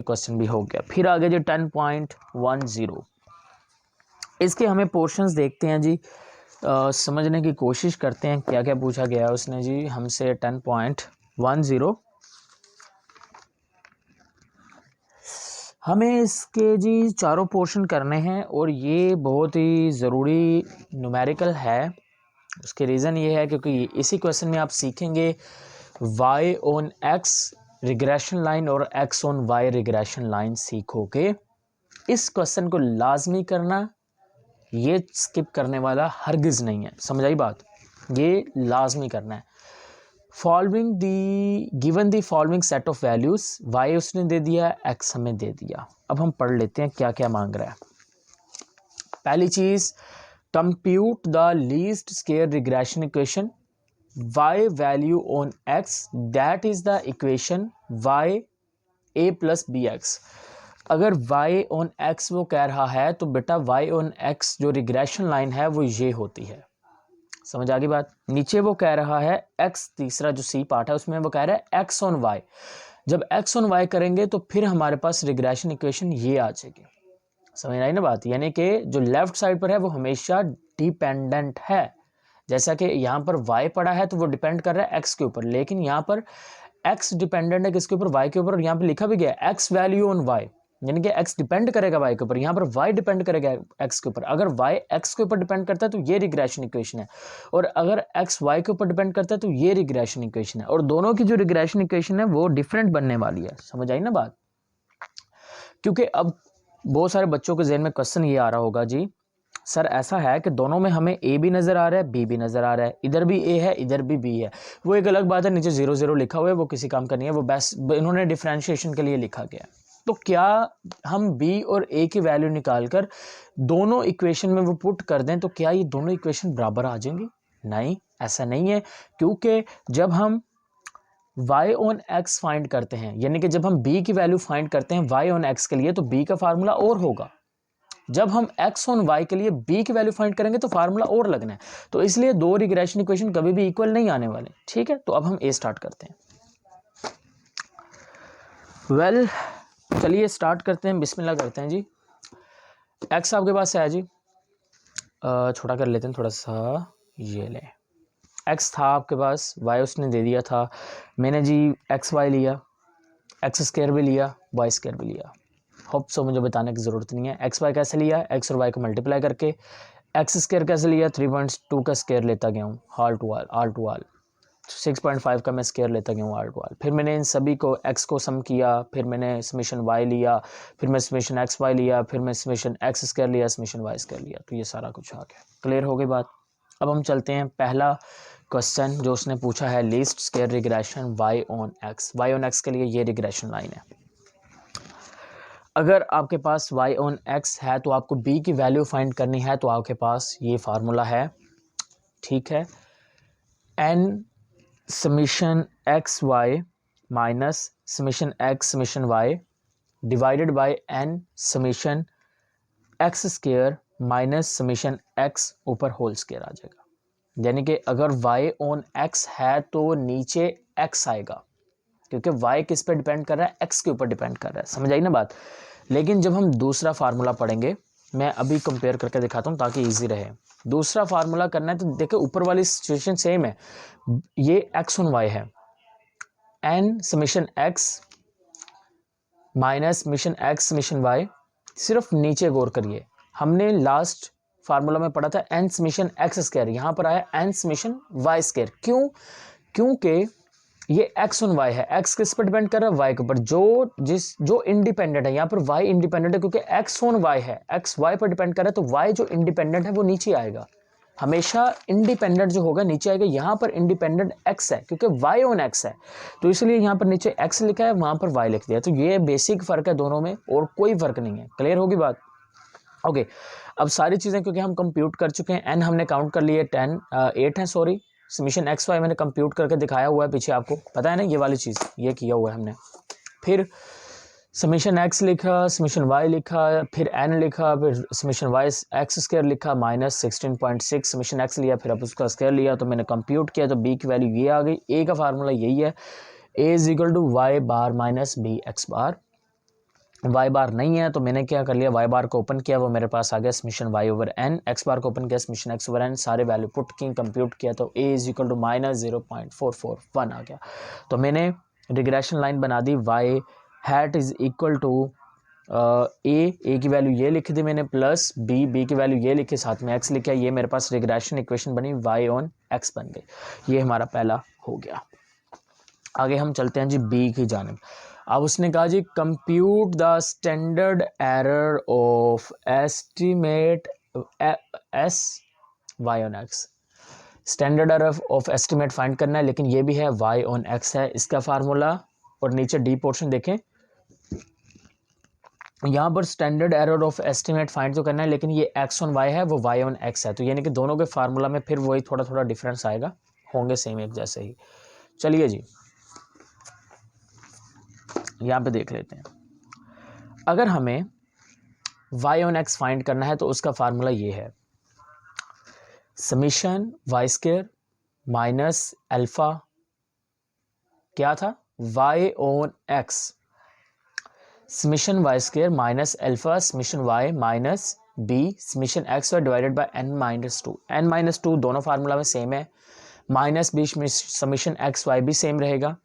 Question भी हो गया। फिर आगे जी 10.10, इसके हमें पोर्शंस देखते हैं जी, समझने की कोशिश करते हैं क्या क्या पूछा गया है उसने जी हमसे। 10.10 हमें इसके जी चारों पोर्शन करने हैं और ये बहुत ही ज़रूरी न्यूमेरिकल है। उसके रीज़न ये है क्योंकि इसी क्वेश्चन में आप सीखेंगे y on x regression line और x on y regression line सीखोगे। इस क्वेश्चन को लाजमी करना, ये स्किप करने वाला हरगिज़ नहीं है, समझ आई बात, ये लाजमी करना है। Following the given the following set of values, y उसने दे दिया, x हमें दे दिया। अब हम पढ़ लेते हैं क्या क्या मांग रहा है। पहली चीज, compute the least square regression equation y value on x that is the equation y a plus b x. अगर y ऑन x वो कह रहा है तो बेटा y ऑन x जो रिग्रेशन लाइन है वो ये होती है, समझ आ गई बात। नीचे वो कह रहा है x, तीसरा जो सी पार्ट है उसमें वो कह रहा है x ऑन y। जब x ऑन y करेंगे तो फिर हमारे पास रिग्रेशन इक्वेशन ये आ जाएगी, समझ आई ना बात। यानी कि जो लेफ्ट साइड पर है वो हमेशा डिपेंडेंट है। जैसा कि यहाँ पर y पड़ा है तो वो डिपेंड कर रहा है x के ऊपर, लेकिन यहाँ पर x डिपेंडेंट है किसके ऊपर, y के ऊपर। और यहाँ पे लिखा भी गया है x वैल्यू ऑन y, यानी कि x डिपेंड करेगा y के ऊपर, यहाँ पर y डिपेंड करेगा x के ऊपर। अगर y x के ऊपर डिपेंड करता है तो ये रिग्रेशन इक्वेशन है, और अगर x y के ऊपर डिपेंड करता है तो ये रिग्रेशन इक्वेशन है। और दोनों की जो रिग्रेशन इक्वेशन है वो डिफरेंट बनने वाली है, समझ आई ना बात। क्योंकि अब बहुत सारे बच्चों के जहन में क्वेश्चन ये आ रहा होगा जी सर ऐसा है कि दोनों में हमें a भी नज़र आ रहा है b भी नज़र आ रहा है, इधर भी a है इधर भी b है। वो एक अलग बात है, नीचे 0 0 लिखा हुआ है, वो किसी काम का नहीं है, वो बस इन्होंने डिफरेंशिएशन के लिए लिखा गया है। तो क्या हम b और a की वैल्यू निकाल कर दोनों इक्वेशन में वो पुट कर दें तो क्या ये दोनों इक्वेशन बराबर आ जाएंगी? नहीं, ऐसा नहीं है। क्योंकि जब हम y ऑन x फाइंड करते हैं, यानी कि जब हम b की वैल्यू फाइंड करते हैं y ऑन x के लिए, तो b का फार्मूला और होगा। जब हम x ऑन y के लिए b की वैल्यू फाइंड करेंगे तो फार्मूला और लगना है। तो इसलिए दो रिग्रेशन इक्वेशन कभी भी इक्वल नहीं आने वाले, ठीक है। तो अब हम a स्टार्ट करते हैं। वेल चलिए स्टार्ट करते हैं, बिस्मिल्लाह करते हैं जी। x आपके पास है जी, छोटा कर लेते हैं थोड़ा सा, ये ले x था आपके पास, y उसने दे दिया था, मैंने जी एक्स वाई लिया, एक्स स्क्वायर भी लिया, वाई स्क्वायर भी लिया। होप सो मुझे बताने की ज़रूरत नहीं है। एक्स वाई कैसे लिया, एक्स और वाई को मल्टीप्लाई करके। एक्स स्क्वायर कैसे लिया, 3.2 का स्क्वायर लेता गया हूँ आल टू आल, 6.5 का मैं स्क्वायर लेता गया हूँ आल टू आल। फिर मैंने इन सभी को एक्स को सम किया, फिर मैंने समेशन वाई लिया, फिर मैं समेशन एक्स वाई लिया, फिर मैं समेशन एक्स स्क्वायर लिया, समेशन वाई स्क्वायर लिया। तो ये सारा कुछ आ गया, क्लियर हो गई बात। अब हम चलते हैं पहला क्वेश्चन जो उसने पूछा है, least square regression y on x। y on x के लिए ये रिग्रेशन लाइन है। अगर आपके पास y ऑन x है तो आपको b की वैल्यू फाइंड करनी है, तो आपके पास ये फार्मूला है, ठीक है। n summation x y minus summation x summation y divided by n summation x square minus summation x ऊपर होल स्क्वायर आ जाएगा। यानी कि अगर y ऑन x है तो नीचे x आएगा, क्योंकि y किस पे डिपेंड कर रहा है, x के ऊपर डिपेंड कर रहा है, समझ आई ना बात। लेकिन जब हम दूसरा फार्मूला पढ़ेंगे, मैं अभी कंपेयर करके दिखाता हूँ ताकि इजी रहे। दूसरा फार्मूला करना है तो देखिए ऊपर वाली सिचुएशन सेम है, ये x ऑन y है, n summation x minus summation x summation y। सिर्फ नीचे गौर करिए, हमने लास्ट फार्मूला में पढ़ा था n समेशन x स्क्वायर, यहाँ पर आया n समेशन y स्क्वायर। क्यों? क्योंकि ये x ऑन y है, x किस पर डिपेंड कर रहा है, y के ऊपर। जो इंडिपेंडेंट है, यहाँ पर y इंडिपेंडेंट है क्योंकि x ऑन y है, x y पर डिपेंड कर रहा है, तो y जो इंडिपेंडेंट है वो नीचे आएगा। हमेशा इंडिपेंडेंट जो होगा नीचे आएगा। यहाँ पर इंडिपेंडेंट x है क्योंकि y ऑन x है, तो इसलिए यहाँ पर नीचे x लिखा है, वहाँ पर y लिख दिया। तो ये बेसिक फ़र्क है दोनों में, और कोई फ़र्क नहीं है, क्लियर होगी बात। ओके, अब सारी चीज़ें क्योंकि हम कंप्यूट कर चुके हैं, n हमने काउंट कर लिए 8 है, सॉरी। समेशन एक्स वाई मैंने कंप्यूट करके दिखाया हुआ है पीछे, आपको पता है ना ये वाली चीज़, ये किया हुआ है हमने। फिर समेशन एक्स लिखा, समेशन वाई लिखा, फिर n लिखा, फिर समेशन वाई एक्स स्क्वायर लिखा माइनस 16.6, समेशन एक्स लिया, फिर अब उसका स्क्वायर लिया, तो मैंने कंप्यूट किया तो b की वैल्यू ये आ गई। a का फार्मूला यही है, a is equal to Y bar minus B X bar. Y bar नहीं है तो मैंने क्या कर लिया, वाई बार को ओपन किया, वो मेरे पास आ गया summation Y over N. X bar को ओपन किया, समीशन एक्स ओवर एन, सारे वैल्यू पुट की, कंप्यूट किया तो ए इज इक्वल टू -0.441 आ गया। तो मैंने रिग्रेशन लाइन बना दी, Y hat is equal to A की वैल्यू ये लिखी थी मैंने, प्लस बी की वैल्यू ये लिखी, साथ में एक्स लिखा, ये मेरे पास रिग्रेशन इक्वेशन बनी, वाई ऑन एक्स बन गई। ये हमारा पहला हो गया। आगे हम चलते हैं जी बी की जानिब। अब उसने कहा जी compute the standard error of estimate S Y on X. Standard error of estimate find करना है, लेकिन ये भी है वाई ऑन एक्स है इसका फार्मूला। और नीचे डी पोर्शन देखें, यहाँ पर standard error of estimate find तो करना है, लेकिन ये एक्स ऑन वाई है, वो वाई ऑन एक्स है, तो यानी कि दोनों के फार्मूला में फिर वही थोड़ा थोड़ा डिफरेंस आएगा, होंगे सेम एक जैसे ही। चलिए जी यहाँ पे देख लेते हैं। अगर हमें y ऑन x फाइंड करना है तो उसका फार्मूला ये है, summation y square minus alpha, क्या था, y on x, summation y square minus alpha summation y minus b summation x y divided by n-2 दोनों फार्मूला में सेम है, minus b summation x y भी same रहेगा।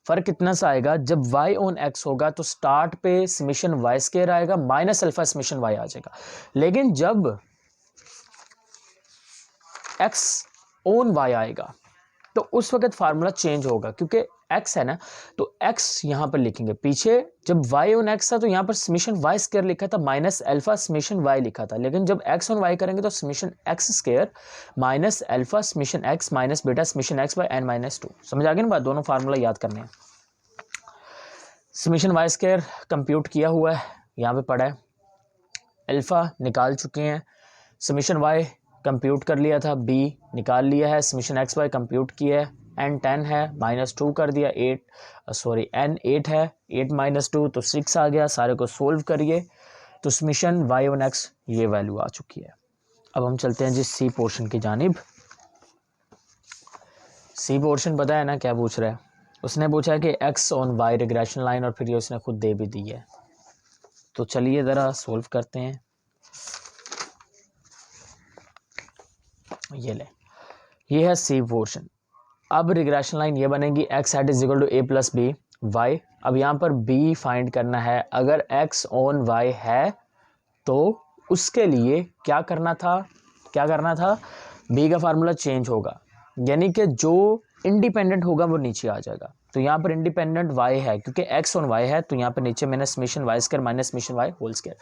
फर्क कितना सा आएगा, जब y ऑन x होगा तो स्टार्ट पे समीशन y स्क्वायर आएगा, माइनस अल्फा समीशन y आ जाएगा। लेकिन जब x ऑन y आएगा तो उस वक्त फार्मूला चेंज होगा, क्योंकि x है ना, तो x यहां पर लिखेंगे, पीछे जब y ऑन x था तो यहां पर समीशन y स्क्वायर लिखा था, माइनस अल्फा समीशन y लिखा था, लेकिन जब x ऑन y करेंगे तो summation x square minus alpha summation x minus beta summation x by n-2। समझ आ गई ना बात, दोनों फार्मूला याद करने हैं। समीशन y स्क्वायर कंप्यूट किया हुआ है, यहाँ पे पड़ा है, अल्फा निकाल चुके हैं, समीशन y कंप्यूट कर लिया था, b निकाल लिया है, समीशन x y कंप्यूट किया है, n 10 है, -2 कर दिया, n 8 है, 8 - 2 तो 6 आ गया। सारे को सोल्व करिए तो समीशन y ऑन x ये वैल्यू आ चुकी है। अब हम चलते हैं जी सी पोर्शन की जानिब। सी पोर्शन पता है ना क्या पूछ रहा है, उसने पूछा है कि x on y regression line, और फिर ये उसने खुद दे भी दी है, तो चलिए ज़रा सोल्व करते हैं। ये ले, ये है सी पोर्शन। अब रिग्रेशन लाइन ये बनेगी, x hat is equal to a plus b y. अब यहाँ पर b फाइंड करना है, अगर x ऑन y है तो उसके लिए क्या करना था, b का फार्मूला चेंज होगा, यानी कि जो इंडिपेंडेंट होगा वो नीचे आ जाएगा। तो यहाँ पर इंडिपेंडेंट y है, क्योंकि x ऑन y है, तो यहाँ पर नीचे मैंने summation y square minus summation y whole square,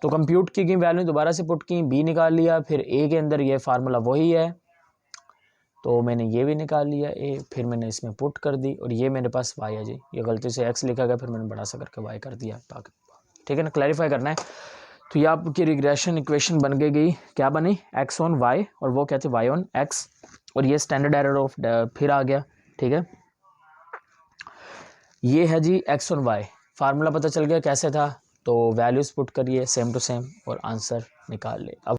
तो कंप्यूट की गई वैल्यू दोबारा से पुट की, b निकाल लिया, फिर a के अंदर ये फार्मूला वही है, तो मैंने ये भी निकाल लिया ए, फिर मैंने इसमें पुट कर दी, और ये मेरे पास y है जी, ये गलती से x लिखा गया, फिर मैंने बड़ा सा करके y कर दिया, ठीक है ना, क्लैरिफाई करना है। तो ये आपकी रिग्रेशन इक्वेशन बन गई, क्या बनी, x ऑन y, और वो कहते y ऑन x, और ये स्टैंडर्ड एरर ऑफ फिर आ गया, ठीक है। ये है जी x ऑन y, फार्मूला पता चल गया कैसे था, तो वैल्यूज पुट करिए सेम टू सेम और आंसर निकाल ले। अब